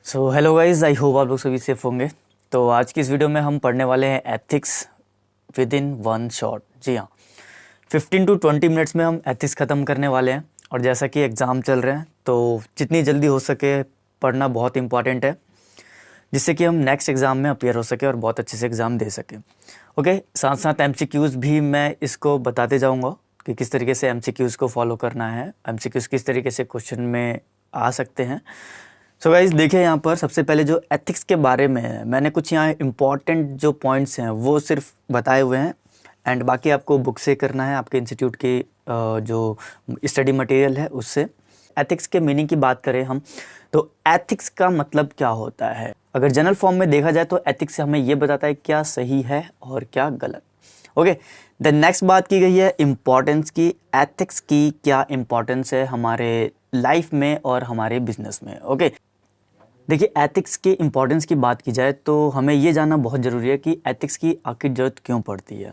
So hello guys, I hope आप लोग सभी सेफ होंगे। तो आज की इस वीडियो में हम पढ़ने वाले हैं ethics within one shot. जी हाँ, 15 to 20 मिनट्स में हम एथिक्स ख़त्म करने वाले हैं। और जैसा कि एग्ज़ाम चल रहे हैं तो जितनी जल्दी हो सके पढ़ना बहुत इंपॉर्टेंट है, जिससे कि हम नेक्स्ट एग्ज़ाम में अपीयर हो सके और बहुत अच्छे से एग्ज़ाम दे सकें। ओके, साथ साथ एमसीक्यूज़ भी मैं इसको बताते जाऊँगा कि किस तरीके से एमसीक्यूज़ को फॉलो करना है, एमसीक्यूज़ किस तरीके से क्वेश्चन में आ सकते हैं। सो गाइज देखिए, यहाँ पर सबसे पहले जो एथिक्स के बारे में है, मैंने कुछ यहाँ इंपॉर्टेंट जो पॉइंट्स हैं वो सिर्फ बताए हुए हैं एंड बाकी आपको बुक से करना है, आपके इंस्टीट्यूट के जो स्टडी मटेरियल है उससे। एथिक्स के मीनिंग की बात करें हम तो एथिक्स का मतलब क्या होता है, अगर जनरल फॉर्म में देखा जाए तो एथिक्स से हमें ये बताता है क्या सही है और क्या गलत। ओके, द नेक्स्ट बात की गई है इम्पोर्टेंस की। एथिक्स की क्या इम्पोर्टेंस है हमारे लाइफ में और हमारे बिजनेस में। ओके, देखिए एथिक्स के इम्पोर्टेंस की बात की जाए तो हमें ये जानना बहुत ज़रूरी है कि एथिक्स की आखिर ज़रूरत क्यों पड़ती है।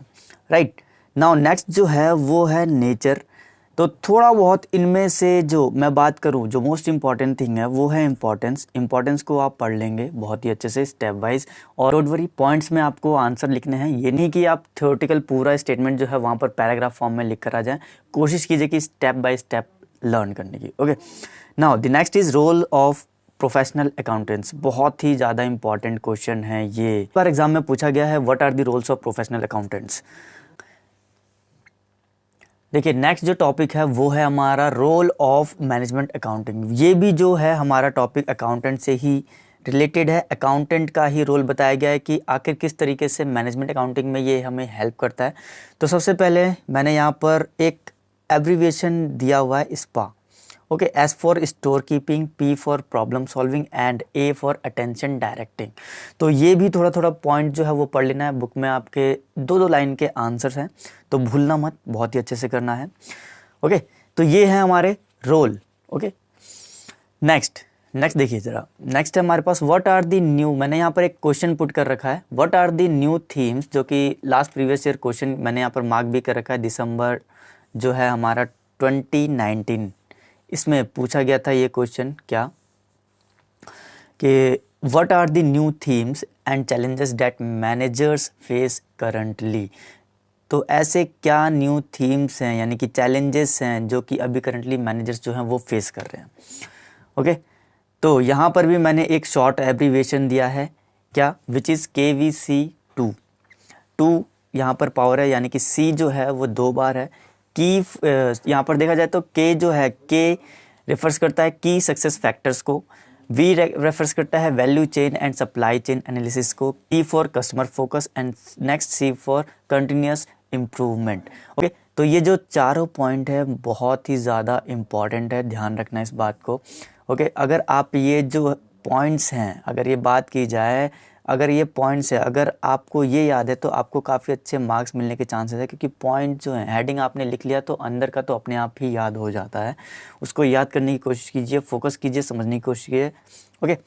राइट नाउ नेक्स्ट जो है वो है नेचर। तो थोड़ा बहुत इनमें से जो मैं बात करूं, जो मोस्ट इम्पॉर्टेंट थिंग है वो है इम्पोर्टेंस। इम्पोर्टेंस को आप पढ़ लेंगे बहुत ही अच्छे से स्टेप वाइज, और डोंट वरी पॉइंट्स में आपको आंसर लिखने हैं। ये नहीं कि आप थ्योरेटिकल पूरा स्टेटमेंट जो है वहाँ पर पैराग्राफ फॉर्म में लिख कर आ जाएँ। कोशिश कीजिए कि स्टेप बाय स्टेप लर्न करने की। Okay, now the next is role of professional accountants. बहुत ही ज़्यादा इंपॉर्टेंट क्वेश्चन है ये, पर एग्जाम में पूछा गया है what are the roles of professional accountants. देखिए नेक्स्ट जो टॉपिक है वो है हमारा रोल ऑफ मैनेजमेंट अकाउंटिंग। ये भी जो है हमारा टॉपिक अकाउंटेंट से ही रिलेटेड है। अकाउंटेंट का ही रोल बताया गया है कि आखिर किस तरीके से मैनेजमेंट अकाउंटिंग में ये हमें हेल्प करता है। तो सबसे पहले मैंने यहाँ पर एक एब्रीविएशन दिया हुआ है spa. Okay, S for store keeping, P for problem solving and A for attention directing. तो ये भी थोड़ा थोड़ा पॉइंट जो है वो पढ़ लेना है। बुक में आपके दो दो लाइन के आंसर्स हैं तो भूलना मत, बहुत ही अच्छे से करना है। ओके, तो ये है हमारे रोल। ओके, नेक्स्ट देखिए ज़रा, नेक्स्ट है हमारे पास व्हाट आर दी न्यू। मैंने यहाँ पर एक क्वेश्चन पुट कर रखा है, what are the new themes, जो कि लास्ट प्रीवियस ईयर क्वेश्चन मैंने यहाँ पर मार्क भी कर रखा है। दिसंबर जो है हमारा 2019, इसमें पूछा गया था ये क्वेश्चन क्या कि what are the new themes and challenges that managers face currently. तो ऐसे क्या न्यू थीम्स हैं यानी कि चैलेंजेस हैं जो कि अभी करंटली मैनेजर्स जो हैं वो फेस कर रहे हैं। ओके, तो यहाँ पर भी मैंने एक शॉर्ट एब्रीविएशन दिया है क्या, विच इज़ KVC2। टू यहाँ पर पावर है यानी कि सी जो है वो 2 बार है। की यहाँ पर देखा जाए तो के जो है, के रेफर्स करता है की सक्सेस फैक्टर्स को, वी रेफर्स करता है value chain and supply chain analysis को, E for customer focus and next C for continuous improvement. Okay, तो ये जो चारों पॉइंट है बहुत ही ज़्यादा इम्पॉर्टेंट है, ध्यान रखना इस बात को। ओके, अगर आप ये जो पॉइंट्स हैं, अगर ये बात की जाए, अगर ये पॉइंट्स है, अगर आपको ये याद है तो आपको काफ़ी अच्छे मार्क्स मिलने के चांसेस है, क्योंकि पॉइंट जो है हेडिंग आपने लिख लिया तो अंदर का तो अपने आप ही याद हो जाता है। उसको याद करने की कोशिश कीजिए, फोकस कीजिए, समझने की कोशिश कीजिए। ओके,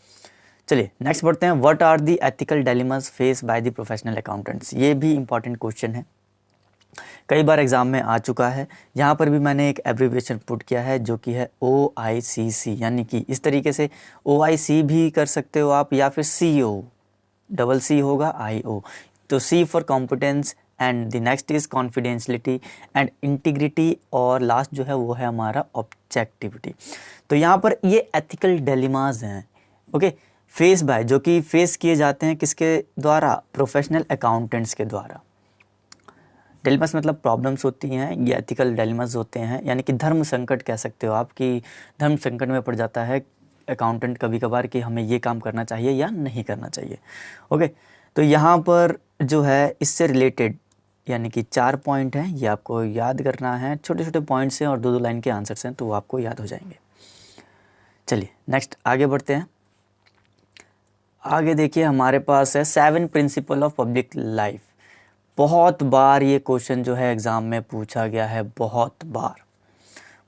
चलिए नेक्स्ट बढ़ते हैं। What are the ethical dilemmas face by the professional accountants. ये भी इंपॉर्टेंट क्वेश्चन है, कई बार एग्जाम में आ चुका है। यहाँ पर भी मैंने एक एब्रीविएशन पुट किया है जो कि है OICC, यानी कि इस तरीके से OIC भी कर सकते हो आप, या फिर CO, डबल C होगा IO। तो C for competence and the next is confidentiality and integrity, और लास्ट जो है वो है हमारा ऑब्जेक्टिविटी। तो यहाँ पर ये एथिकल डिलेमास हैं। ओके, फेस बाय, जो कि फेस किए जाते हैं किसके द्वारा, प्रोफेशनल अकाउंटेंट्स के द्वारा। डिलेमास मतलब प्रॉब्लम्स होती हैं, ये एथिकल डिलेमास होते हैं, यानी कि धर्म संकट कह सकते हो आप, कि धर्म संकट में पड़ जाता है अकाउंटेंट कभी कभार कि हमें ये काम करना चाहिए या नहीं करना चाहिए। ओके, तो यहाँ पर जो है इससे रिलेटेड यानी कि 4 पॉइंट हैं, ये आपको याद करना है। छोटे छोटे पॉइंट्स हैं और 2-2 लाइन के आंसर्स हैं तो वो आपको याद हो जाएंगे। चलिए नेक्स्ट आगे बढ़ते हैं। आगे देखिए हमारे पास है 7 प्रिंसिपल ऑफ पब्लिक लाइफ। बहुत बार ये क्वेश्चन जो है एग्ज़ाम में पूछा गया है, बहुत बार।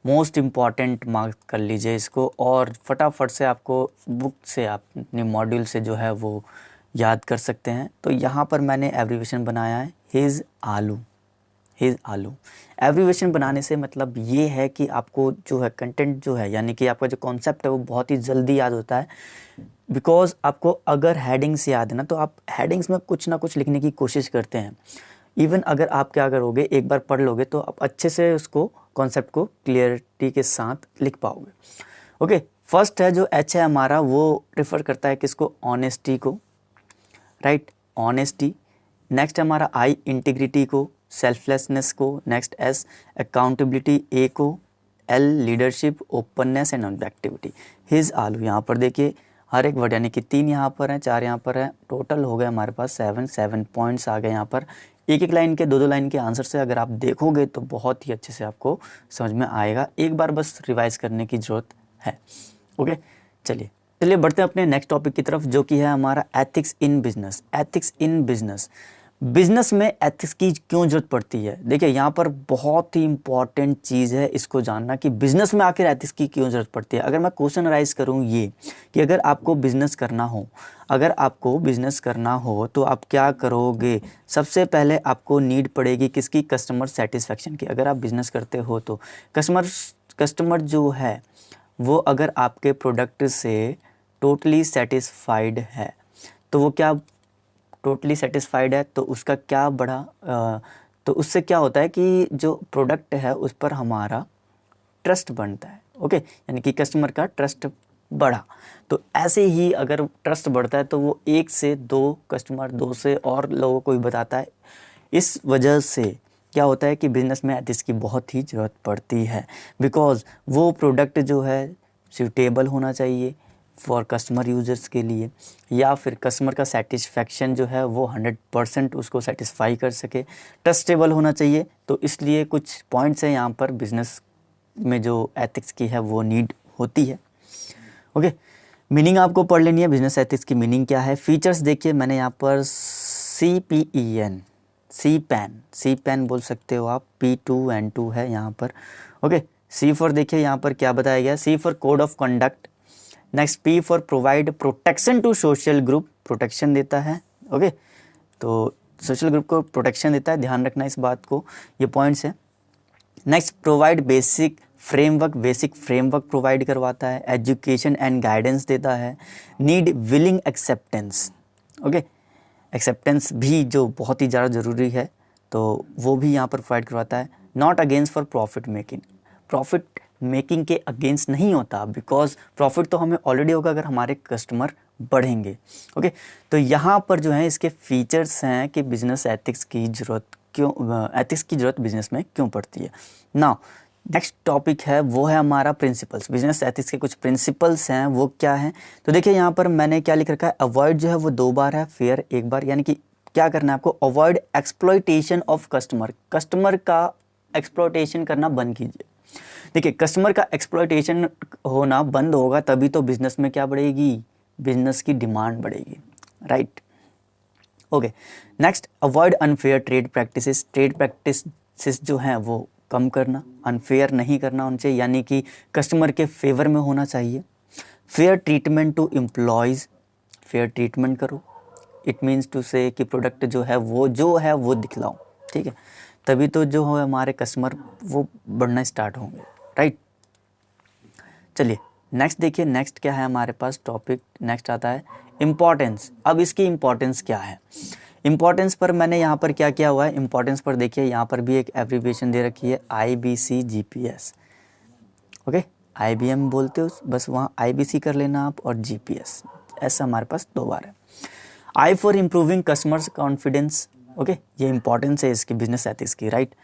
मोस्ट इम्पॉर्टेंट मार्क कर लीजिए इसको, और फटाफट से आपको बुक से, आप अपने मॉड्यूल से जो है वो याद कर सकते हैं। तो यहाँ पर मैंने एब्रीविएशन बनाया है हिज आलू। हिज आलू। एब्रीविएशन बनाने से मतलब ये है कि आपको जो है कंटेंट जो है यानी कि आपका जो कॉन्सेप्ट है वो बहुत ही जल्दी याद होता है। बिकॉज आपको अगर हेडिंग्स याद है ना तो आप हेडिंग्स में कुछ ना कुछ लिखने की कोशिश करते हैं। इवन अगर आप क्या करोगे, एक बार पढ़ लोगे तो आप अच्छे से उसको कॉन्सेप्ट को क्लियरिटी के साथ लिख पाओगे। ओके, फर्स्ट है जो एच है हमारा, वो रेफर करता है किसको, ऑनेस्टी को, राइट, ऑनेस्टी। नेक्स्ट हमारा आई, इंटीग्रिटी को, सेल्फलेसनेस को। नेक्स्ट एस, अकाउंटेबिलिटी, ए को। L, leadership, openness and objectivity. His आलू, यहाँ पर देखिए हर एक वर्ड यानी कि 3 यहाँ पर हैं, 4 यहाँ पर हैं, टोटल हो गए हमारे पास 7 पॉइंट्स आ गए यहाँ पर। एक एक लाइन के 2-2 लाइन के आंसर से अगर आप देखोगे तो बहुत ही अच्छे से आपको समझ में आएगा। एक बार बस रिवाइज करने की ज़रूरत है। ओके, चलिए बढ़ते हैं अपने नेक्स्ट टॉपिक की तरफ, जो कि है हमारा ethics in business. Ethics in business, business में एथिक्स की क्यों जरूरत पड़ती है। देखिए यहाँ पर बहुत ही इंपॉर्टेंट चीज़ है इसको जानना कि बिजनेस में आखिर एथिक्स की क्यों जरूरत पड़ती है। अगर मैं क्वेश्चन राइज करूँ ये कि अगर आपको बिजनेस करना हो, तो आप क्या करोगे। सबसे पहले आपको नीड पड़ेगी किसकी, कस्टमर सेटिस्फेक्शन की। अगर आप बिजनेस करते हो तो कस्टमर जो है वो अगर आपके प्रोडक्ट से टोटली सेटिस्फाइड है तो वो क्या टोटली सेटिस्फाइड है तो उसका क्या तो उससे क्या होता है कि जो प्रोडक्ट है उस पर हमारा ट्रस्ट बनता है। ओके, यानी कि कस्टमर का ट्रस्ट बढ़ा। तो ऐसे ही अगर ट्रस्ट बढ़ता है तो वो 1 से 2 कस्टमर, 2 से और लोगों को भी बताता है। इस वजह से क्या होता है कि बिज़नेस में एथिक्स की बहुत ही ज़रूरत पड़ती है। बिकॉज़ वो प्रोडक्ट जो है सूटेबल होना चाहिए फॉर कस्टमर यूजर्स के लिए, या फिर कस्टमर का सेटिस्फेक्शन जो है वो 100% उसको सेटिस्फाई कर सके, ट्रस्टेबल होना चाहिए। तो इसलिए कुछ पॉइंट्स हैं यहाँ पर बिज़नेस में जो एथिक्स की है वो नीड होती है। ओके, मीनिंग आपको पढ़ लेनी है, बिजनेस एथिक्स की मीनिंग क्या है। फीचर्स देखिए मैंने यहाँ पर सी पैन बोल सकते हो आप, P2N2 है यहाँ पर। ओके, सी फॉर देखिए यहाँ पर क्या बताया गया, C for code of conduct. Next P for provide protection to social group, protection देता है। ओके, तो सोशल ग्रुप को प्रोटेक्शन देता है, ध्यान रखना इस बात को, ये पॉइंट्स है। Next provide basic framework provide करवाता है। एजुकेशन एंड गाइडेंस देता है। Need willing acceptance, okay, acceptance भी जो बहुत ही ज़्यादा ज़रूरी है तो वो भी यहाँ पर प्रोवाइड करवाता है। Not against for profit making के अगेंस्ट नहीं होता, बिकॉज प्रॉफिट तो हमें ऑलरेडी होगा अगर हमारे कस्टमर बढ़ेंगे। ओके, तो यहाँ पर जो है इसके फीचर्स हैं कि बिजनेस एथिक्स की ज़रूरत बिजनेस में क्यों पड़ती है। नाउ नेक्स्ट टॉपिक है वो है हमारा प्रिंसिपल्स। बिजनेस एथिक्स के कुछ प्रिंसिपल्स हैं, वो क्या हैं। तो देखिए यहाँ पर मैंने क्या लिख रखा है, अवॉइड जो है वो 2 बार है, फेयर 1 बार। यानी कि क्या करना है आपको, अवॉइड एक्सप्लॉइटेशन ऑफ कस्टमर का एक्सप्लॉइटेशन करना बंद कीजिए। देखिए कस्टमर का एक्सप्लॉइटेशन होना बंद होगा तभी तो बिजनेस में क्या बढ़ेगी, बिजनेस की डिमांड बढ़ेगी, right. Okay, next avoid unfair trade practices जो हैं वो कम करना, अनफेयर नहीं करना उनसे, यानी कि कस्टमर के फेवर में होना चाहिए। Fair treatment to employees, fair treatment करो, इट मीन्स टू से कि प्रोडक्ट जो है वो दिखलाओ, ठीक है, तभी तो जो है हमारे कस्टमर वो बढ़ना स्टार्ट होंगे, राइट। चलिए नेक्स्ट देखिए, नेक्स्ट क्या है हमारे पास टॉपिक, नेक्स्ट आता है इम्पॉर्टेंस। अब इसकी इम्पॉर्टेंस क्या है, इम्पॉर्टेंस पर मैंने यहाँ पर क्या किया हुआ है, इम्पॉर्टेंस पर देखिए यहाँ पर भी एक एब्रीविएशन दे रखी है, IBC-GPS। ओके, IBM बोलते हो बस वहाँ IBC कर लेना आप, और GPS ऐसा हमारे पास 2 बार है। I for improving customers confidence, okay, ये इंपॉर्टेंस है इसकी बिजनेस एथिक्स की, right.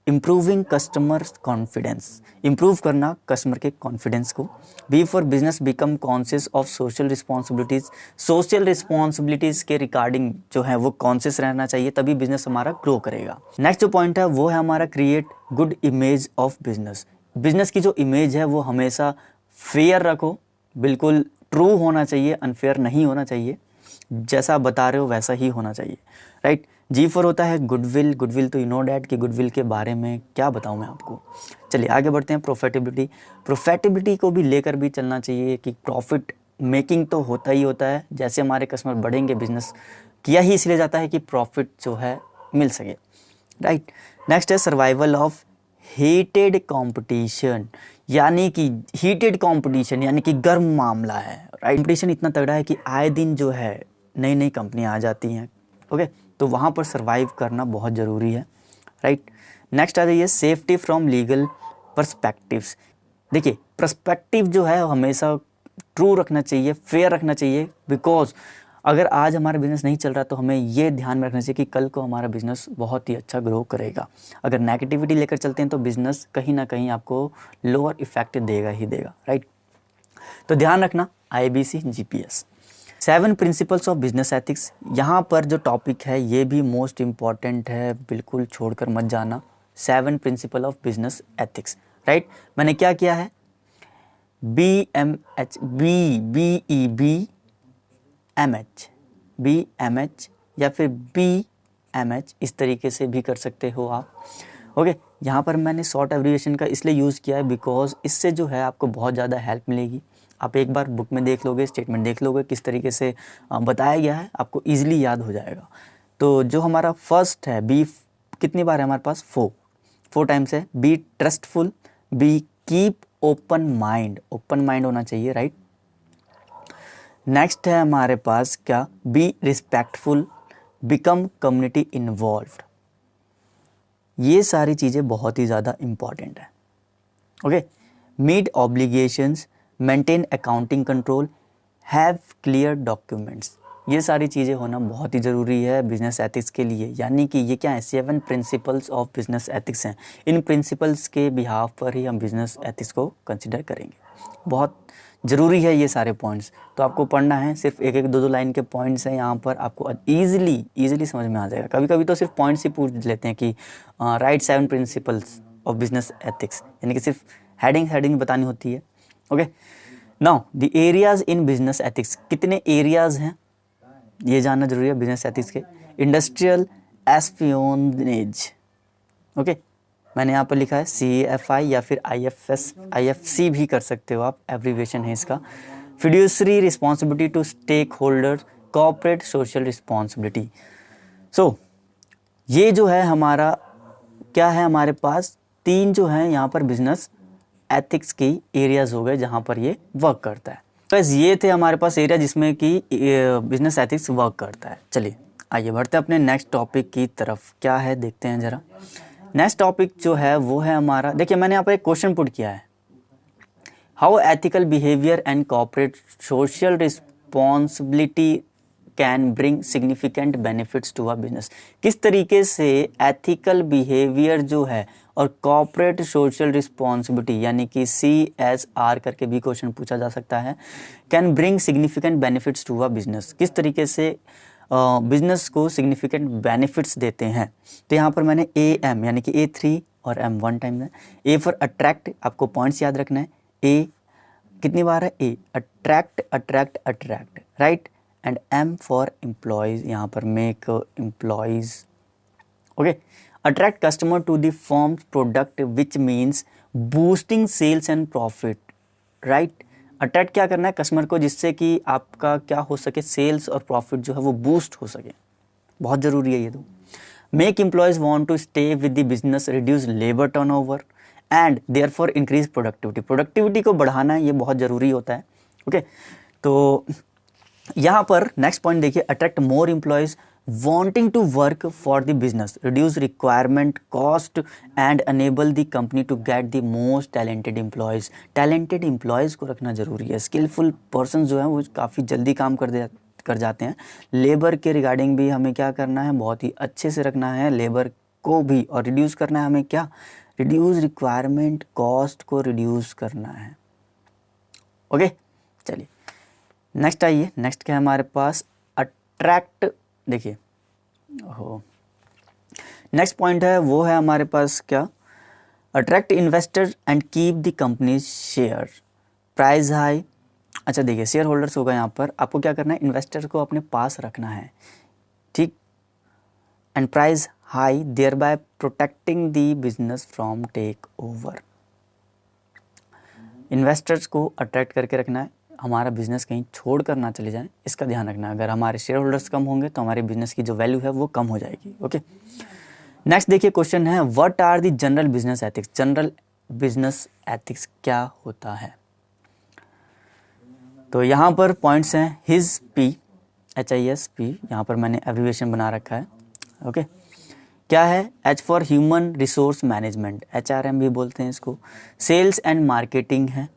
Improving customer confidence, improve करना कस्टमर के कॉन्फिडेंस को। B for business become conscious of social responsibilities के रिगार्डिंग जो है वो कॉन्शियस रहना चाहिए, तभी बिजनेस हमारा ग्रो करेगा। नेक्स्ट जो पॉइंट है वो है हमारा create good image of business की जो इमेज है वो हमेशा फेयर रखो, बिल्कुल ट्रू होना चाहिए, अनफेयर नहीं होना चाहिए, जैसा बता रहे हो वैसा ही होना चाहिए, राइट। जी फॉर होता है गुडविल तो यू नो डैट कि गुडविल के बारे में क्या बताऊं मैं आपको। चलिए आगे बढ़ते हैं, प्रॉफिटेबिलिटी को भी लेकर भी चलना चाहिए कि प्रॉफिट मेकिंग तो होता ही होता है, जैसे हमारे कस्टमर बढ़ेंगे बिजनेस किया ही इसलिए जाता है कि प्रॉफिट जो है मिल सके, राइट। नेक्स्ट है सर्वाइवल ऑफ हीटेड कंपटीशन, यानी कि हीटेड कंपटीशन यानी कि गर्म मामला है, राइट। कंपटीशन इतना तगड़ा है कि आए दिन जो है नई नई कंपनियां आ जाती हैं, ओके। तो वहाँ पर सर्वाइव करना बहुत ज़रूरी है, राइट। नेक्स्ट आ जाइए सेफ्टी फ्रॉम लीगल पर्सपेक्टिव्स। देखिए पर्सपेक्टिव जो है हमेशा ट्रू रखना चाहिए, फेयर रखना चाहिए, बिकॉज अगर आज हमारा बिजनेस नहीं चल रहा तो हमें ये ध्यान में रखना चाहिए कि कल को हमारा बिजनेस बहुत ही अच्छा ग्रो करेगा। अगर नेगेटिविटी लेकर चलते हैं तो बिजनेस कहीं ना कहीं आपको लोअर इफेक्ट देगा ही देगा, राइट। तो ध्यान रखना IBC GPS। 7 principles of business ethics, यहाँ पर जो टॉपिक है ये भी मोस्ट इम्पॉर्टेंट है, बिल्कुल छोड़कर मत जाना। 7 principle of business ethics, right. मैंने क्या किया है, BMH BEBMH या फिर BMH, इस तरीके से भी कर सकते हो आप, ओके। यहाँ पर मैंने शॉर्ट एब्रिविएशन का इसलिए यूज़ किया है बिकॉज इससे जो है आपको बहुत ज़्यादा हेल्प मिलेगी। आप एक बार बुक में देख लोगे, स्टेटमेंट देख लोगे किस तरीके से बताया गया है, आपको ईजिली याद हो जाएगा। तो जो हमारा फर्स्ट है बी, कितनी बार है हमारे पास, 4 टाइम्स है। Be trustful, be keep open mind, open mind होना चाहिए, राइट। नेक्स्ट है हमारे पास क्या, be respectful, become community involved. ये सारी चीज़ें बहुत ही ज़्यादा इम्पॉर्टेंट है, okay. Meet obligations, maintain accounting control, have clear documents, ये सारी चीज़ें होना बहुत ही ज़रूरी है बिजनेस एथिक्स के लिए। यानी कि ये क्या है, 7 प्रिंसिपल्स ऑफ बिजनेस एथिक्स हैं। इन प्रिंसिपल्स के बिहाफ पर ही हम बिजनेस एथिक्स को कंसिडर करेंगे। बहुत ज़रूरी है ये सारे पॉइंट्स, तो आपको पढ़ना है। सिर्फ एक एक दो दो लाइन के पॉइंट्स हैं यहाँ पर, आपको ईजिली समझ में आ जाएगा। कभी कभी तो सिर्फ पॉइंट्स ही पूछ लेते हैं कि right 7 principles of business ethics, यानी कि सिर्फ हेडिंग बतानी होती है, okay. Now the areas in business ethics, कितने एरियाज हैं ये जानना जरूरी है बिजनेस एथिक्स के। इंडस्ट्रियल एस्पियोनेज, ओके, मैंने यहाँ पर लिखा है CAFI या फिर IFC भी कर सकते हो आप, एब्रीविएशन है इसका। Fiduciary responsibility to stake holder, corporate social responsibility. So ये जो है हमारा क्या है, हमारे पास 3 जो है यहाँ पर बिजनेस एथिक्स की एरियाज हो गए जहाँ पर ये वर्क करता है। तो ये थे हमारे पास एरिया जिसमें कि बिजनेस एथिक्स वर्क करता है। चलिए आइए बढ़ते हैं अपने नेक्स्ट टॉपिक की तरफ, क्या है देखते हैं ज़रा। नेक्स्ट टॉपिक जो है वो है हमारा, देखिए मैंने यहाँ पर एक क्वेश्चन पुट किया है, how ethical behaviour and corporate social responsibility can bring significant benefits to a business. किस तरीके से एथिकल बिहेवियर जो है और कॉर्पोरेट सोशल रिस्पॉन्सिबिलिटी यानी कि CSR करके भी क्वेश्चन पूछा जा सकता है, can bring significant benefits to a business, किस तरीके से बिजनेस को सिग्निफिकेंट बेनिफिट्स देते हैं। तो यहाँ पर मैंने AM यानी कि A3 और M 1 टाइम है। A फॉर अट्रैक्ट, आपको पॉइंट्स याद रखना है। A कितनी बार है, A attract, right. And M for employees, यहाँ पर make employees, okay. Attract customer to the firm's product which means boosting sales and profit, right. Attract क्या करना है कस्टमर को, जिससे कि आपका क्या हो सके, सेल्स और प्रॉफिट जो है वो बूस्ट हो सके, बहुत ज़रूरी है ये तो। Make employees want to stay with the business, reduce labour turnover and therefore increase productivity, productivity को बढ़ाना ये बहुत ज़रूरी होता है, ओके। तो यहाँ पर नेक्स्ट पॉइंट देखिए, attract more employees wanting to work for the business, reduce requirement cost and enable the company to get the most talented employees। talented employees को रखना जरूरी है। skillful persons जो हैं वो काफ़ी जल्दी काम कर जाते हैं। लेबर के रिगार्डिंग भी हमें क्या करना है, बहुत ही अच्छे से रखना है लेबर को भी, और रिड्यूस करना है हमें क्या, रिड्यूस रिक्वायरमेंट कॉस्ट को रिड्यूस करना है, ओके। चलिए नेक्स्ट आइए, नेक्स्ट क्या है हमारे पास, अट्रैक्ट, देखिए हो नेक्स्ट पॉइंट है वो है हमारे पास क्या, attract investor and keep the company share price high. अच्छा देखिए शेयर होल्डर्स होगा, यहाँ पर आपको क्या करना है, इन्वेस्टर को अपने पास रखना है, ठीक। And price high thereby protecting the business from takeover. Investors को अट्रैक्ट करके रखना है, हमारा बिजनेस कहीं छोड़ कर ना चले जाए, इसका ध्यान रखना है। अगर हमारे शेयर होल्डर्स कम होंगे तो हमारे बिजनेस की जो वैल्यू है वो कम हो जाएगी, ओके। नेक्स्ट देखिए क्वेश्चन है, what are the general business ethics. General business ethics क्या होता है? तो यहाँ पर पॉइंट्स हैं, हिज पी, HISP, यहाँ पर मैंने एब्रीविएशन बना रखा है। ओके, क्या है? H for human resource management, HRM भी बोलते हैं इसको। सेल्स एंड मार्केटिंग है।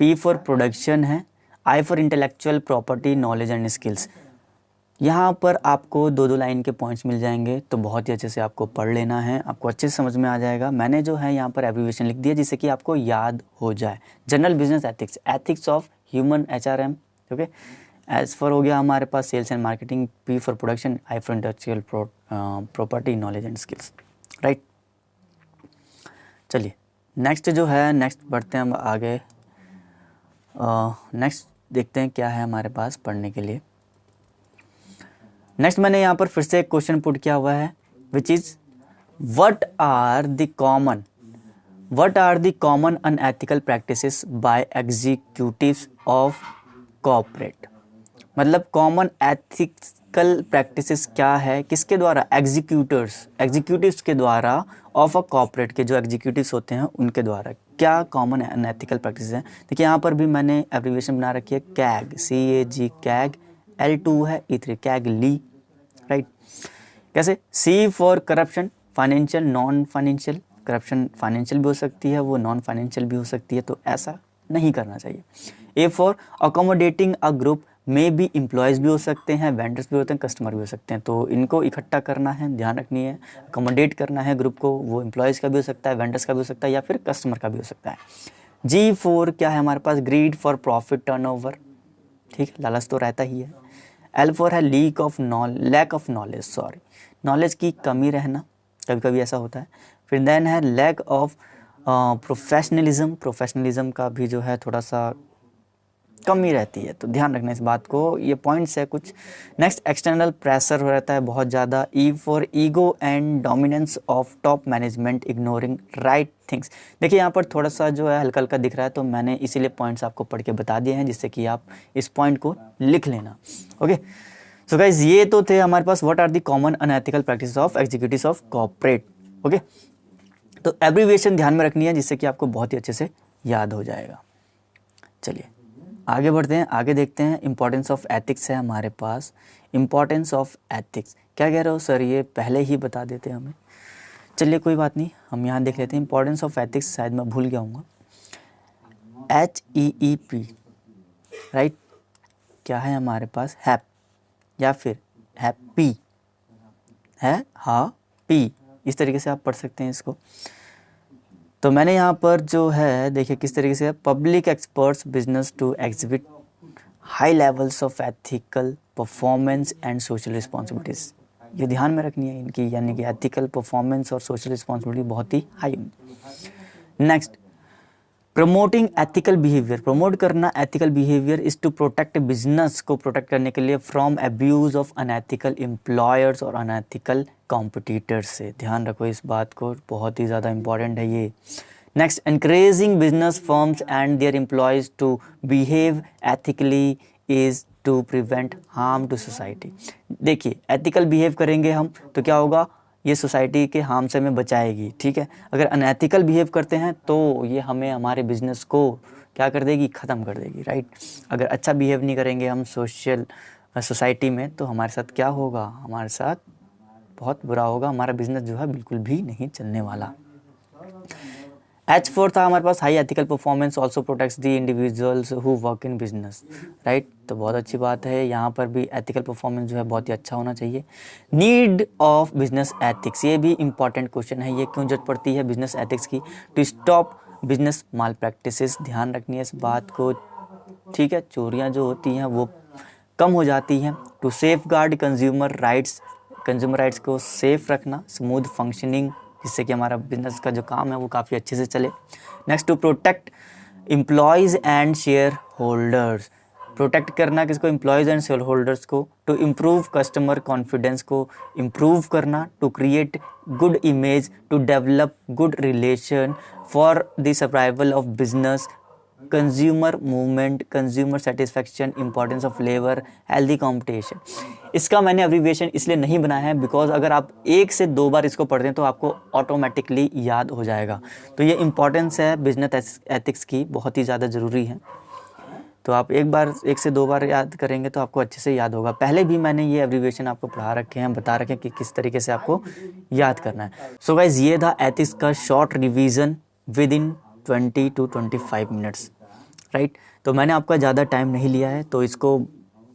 P फॉर प्रोडक्शन है। I for intellectual property, knowledge and skills. यहाँ पर आपको दो दो लाइन के पॉइंट्स मिल जाएंगे, तो बहुत ही अच्छे से आपको पढ़ लेना है, आपको अच्छे से समझ में आ जाएगा। मैंने जो है यहाँ पर एब्रीविएशन लिख दिया जिससे कि आपको याद हो जाए। General business ethics, ethics of human HRM। Okay, S for हो गया हमारे पास sales and marketing, P for production, I for intellectual property, knowledge and skills, right. चलिए नेक्स्ट जो है, नेक्स्ट बढ़ते हैं हम आगे। नेक्स्ट देखते हैं क्या है हमारे पास पढ़ने के लिए। नेक्स्ट मैंने यहाँ पर फिर से एक क्वेश्चन पुट किया हुआ है, which is what are the common unethical practices by executives of corporate. मतलब कॉमन एथिकल प्रैक्टिसेस क्या है, किसके द्वारा? एग्जीक्यूटिव्स के द्वारा, ऑफ अ कॉर्पोरेट के जो एग्जीक्यूटिव्स होते हैं उनके द्वारा क्या कॉमन अनएथिकल प्रैक्टिस है। देखिए यहाँ पर भी मैंने एब्रीविएशन बना रखी है, कैग, CAG, कैग। L2 है, E3 कैग ली, राइट। कैसे? C for corruption, financial, non financial. Corruption financial भी हो सकती है, वो नॉन फाइनेंशियल भी हो सकती है, तो ऐसा नहीं करना चाहिए। A for accommodating a group, में भी एम्प्लॉयज़ भी हो सकते हैं, वेंडर्स भी होते हैं, कस्टमर भी हो सकते हैं, तो इनको इकट्ठा करना है, ध्यान रखनी है। अकोमोडेट करना है ग्रुप को, वो एम्प्लॉयज़ का भी हो सकता है, वेंडर्स का भी हो सकता है, या फिर कस्टमर का भी हो सकता है। G फॉर क्या है हमारे पास? ग्रीड फॉर प्रॉफिट टर्नओवर, ठीक है, लालच तो रहता ही है। L फॉर है लैक ऑफ नॉलेज, नॉलेज की कमी रहना, कभी कभी ऐसा होता है। फिर देन है लैक ऑफ प्रोफेशनलिज्म का भी जो है थोड़ा सा कमी रहती है, तो ध्यान रखना इस बात को, ये पॉइंट्स है कुछ। नेक्स्ट एक्सटर्नल प्रेशर हो रहता है बहुत ज़्यादा। E for ego and dominance of top management, ignoring right things. देखिए यहाँ पर थोड़ा सा जो है हल्का हल्का दिख रहा है, तो मैंने इसीलिए पॉइंट्स आपको पढ़ के बता दिए हैं जिससे कि आप इस पॉइंट को लिख लेना। ओके, सो गाइज ये तो थे हमारे पास what are the common unethical practice of executives of corporate. Okay, तो एब्रीविएशन ध्यान में रखनी है जिससे कि आपको बहुत ही अच्छे से याद हो जाएगा। चलिए आगे बढ़ते हैं, आगे देखते हैं। इंपॉर्टेंस ऑफ एथिक्स है हमारे पास। इंपॉर्टेंस ऑफ एथिक्स क्या कह रहे हो सर, ये पहले ही बता देते हमें। चलिए कोई बात नहीं, हम यहाँ देख लेते हैं। इंपॉर्टेंस ऑफ एथिक्स शायद मैं भूल गया हूँ, HEEP, राइट। क्या है हमारे पास? हैप या फिर हैप्पी है, हाँ पी, इस तरीके से आप पढ़ सकते हैं इसको। तो मैंने यहाँ पर जो है देखिए किस तरीके से, public experts business to exhibit high levels of ethical performance and social responsibilities. ये ध्यान में रखनी है इनकी, यानी कि एथिकल परफॉर्मेंस और सोशल रिस्पॉन्सिबिलिटी बहुत ही हाई होंगी। Next, promoting ethical behaviour, promote करना ethical behaviour is to protect business को प्रोटेक्ट करने के लिए from abuse of unethical employers और अनएथिकल कॉम्पिटिटर्स से। ध्यान रखो इस बात को, बहुत ही ज़्यादा इंपॉर्टेंट है ये। Next, encouraging business firms and their employees to behave ethically is to prevent harm to society. देखिए एथिकल बिहेव करेंगे हम तो क्या होगा, ये सोसाइटी के हार्म से हमें बचाएगी, ठीक है। अगर अनएथिकल बिहेव करते हैं तो ये हमें, हमारे बिजनेस को क्या कर देगी, ख़त्म कर देगी, राइट। अगर अच्छा बिहेव नहीं करेंगे हम सोसाइटी में, तो हमारे साथ क्या होगा, हमारे साथ बहुत बुरा होगा, हमारा बिजनेस जो है बिल्कुल भी नहीं चलने वाला। H4 था हमारे पास, high ethical performance also protects the individuals who work in business, right. तो बहुत अच्छी बात है, यहाँ पर भी एथिकल परफॉर्मेंस जो है बहुत ही अच्छा होना चाहिए। नीड ऑफ बिजनेस एथिक्स, ये भी इंपॉर्टेंट क्वेश्चन है, ये क्यों जरूरत पड़ती है बिजनेस एथिक्स की? To stop business malpractices, ध्यान रखनी है इस बात को, ठीक है। चोरियाँ जो होती हैं वो कम हो जाती हैं। To safeguard consumer rights को सेफ रखना, स्मूथ फंक्शनिंग, जिससे कि हमारा बिजनेस का जो काम है वो काफ़ी अच्छे से चले। Next, to protect employees and shareholders, protect करना किसको, एम्प्लॉयज़ एंड शेयर होल्डर्स को। टू इम्प्रूव कस्टमर कॉन्फिडेंस को इम्प्रूव करना। To create good image, to develop good relation for the survival of business, consumer movement, consumer satisfaction, importance of labour, healthy competition. इसका मैंने abbreviation इसलिए नहीं बनाया है because अगर आप 1 से 2 बार इसको पढ़ते हैं तो आपको ऑटोमेटिकली याद हो जाएगा। तो ये इंपॉर्टेंस है बिजनेस एथिक्स की, बहुत ही ज़्यादा ज़रूरी है। तो आप 1 से 2 बार याद करेंगे तो आपको अच्छे से याद होगा। पहले भी मैंने ये एब्रीविएशन आपको पढ़ा रखे हैं, बता रखे हैं कि किस तरीके से आपको याद करना है। सो गाइज, ये था एथिक्स का short revision with in 20 to 25 minutes, right. तो मैंने आपका ज़्यादा टाइम नहीं लिया है, तो इसको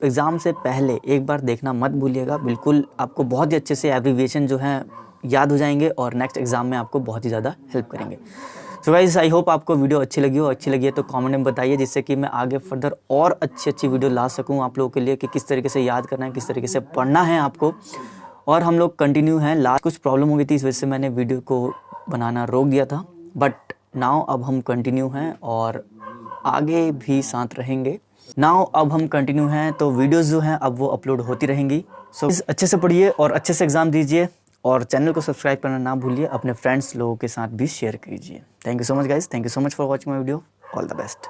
एग्ज़ाम से पहले एक बार देखना मत भूलिएगा। बिल्कुल आपको बहुत ही अच्छे से एब्रीविएशन जो है याद हो जाएंगे और नेक्स्ट एग्ज़ाम में आपको बहुत ही ज़्यादा हेल्प करेंगे। सो गाइस, आई होप आपको वीडियो अच्छी लगी हो। अच्छी लगी है तो कमेंट में बताइए, जिससे कि मैं आगे फर्दर और अच्छी वीडियो ला सकूं आप लोगों के लिए कि किस तरीके से याद करना है, किस तरीके से पढ़ना है आपको। और हम लोग कंटिन्यू हैं। लास्ट कुछ प्रॉब्लम हो गई थी, इस वजह से मैंने वीडियो को बनाना रोक दिया था, बट नाउ अब हम कंटिन्यू हैं और आगे भी साथ रहेंगे। नाउ अब हम कंटिन्यू हैं, तो वीडियोस जो हैं अब वो अपलोड होती रहेंगी। सो अच्छे से पढ़िए और अच्छे से एग्ज़ाम दीजिए और चैनल को सब्सक्राइब करना ना भूलिए। अपने फ्रेंड्स लोगों के साथ भी शेयर कीजिए। Thank you so much guys, thank you so much for watching my video. All the best.